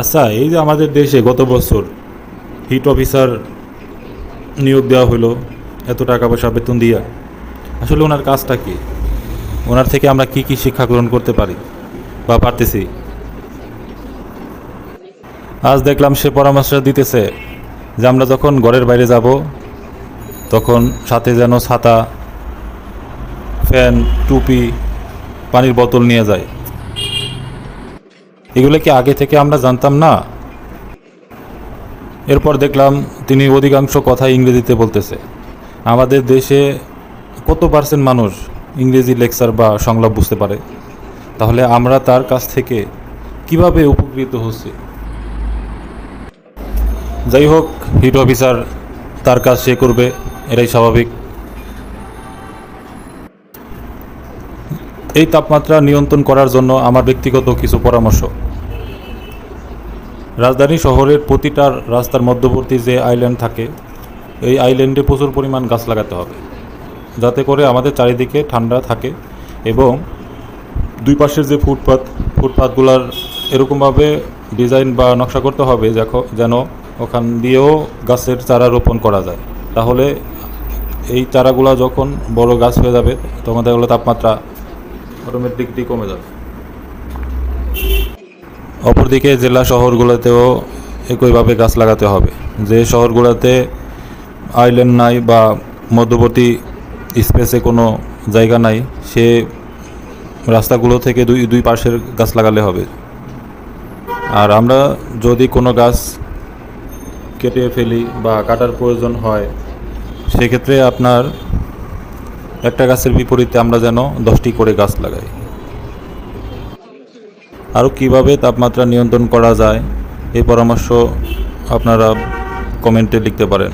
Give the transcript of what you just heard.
আচ্ছা, এই যে আমাদের দেশে গত বছর হিট অফিসার নিয়োগ দেওয়া হলো এত টাকা পয়সা বেতন দিয়া, আসলে ওনার কাজটা কি? ওনার থেকে আমরা কি কি শিক্ষা গ্রহণ করতে পারি বা পারতেছি? আজ দেখলাম সে পরামর্শ দিতেছে যে আমরা যখন ঘরের বাইরে যাব তখন সাথে যেন ছাতা, ফ্যান, টুপি, পানির বোতল নিয়ে যায়। এগুলো কি আগে থেকে আমরা জানতাম না? এরপর দেখলাম তিনি অধিকাংশ কথা ইংরেজিতে বলতেছে। আমাদের দেশে কত পার্সেন্ট মানুষ ইংরেজি লেকচার বা সংলাপ বুঝতে পারে? তাহলে আমরা তার কাছ থেকে কিভাবে উপকৃত হচ্ছি? যাই হোক, হিট অফিসার তার কাজ সে করবে, এটাই স্বাভাবিক। এই তাপমাত্রা নিয়ন্ত্রণ করার জন্য আমার ব্যক্তিগত কিছু পরামর্শ: রাজধানী শহরের প্রতিটা রাস্তার মধ্যবর্তী যে আইল্যান্ড থাকে, এই আইল্যান্ডে প্রচুর পরিমাণ গাছ লাগাতে হবে, যাতে করে আমাদের চারিদিকে ঠান্ডা থাকে। এবং দুই পাশের যে ফুটপাথগুলার এরকমভাবে ডিজাইন বা নকশা করতে হবে যেন ওখান দিয়েও গাছের চারা রোপণ করা যায়। তাহলে এই চারাগুলো যখন বড় গাছ হয়ে যাবে তখন দেখা গেলো তাপমাত্রা অটোমেটিকলি কমে যাবে। অপরদিকে জেলা শহরগুলোতেও একইভাবে গাছ লাগাতে হবে। যে শহরগুলোতে আইল্যান্ড নাই বা মধ্যবর্তী স্পেসে কোনো জায়গা নাই, সে রাস্তাগুলো থেকে দুই পাশের গাছ লাগালে হবে। আর আমরা যদি কোনো গাছ কেটে ফেলি বা কাটার প্রয়োজন হয়, সেক্ষেত্রে আপনার একটা গাছের বিপরীতে আমরা যেন 10টি করে গাছ লাগাই। আরও কীভাবে তাপমাত্রা নিয়ন্ত্রণ করা যায় এই পরামর্শ আপনারা কমেন্টে লিখতে পারেন।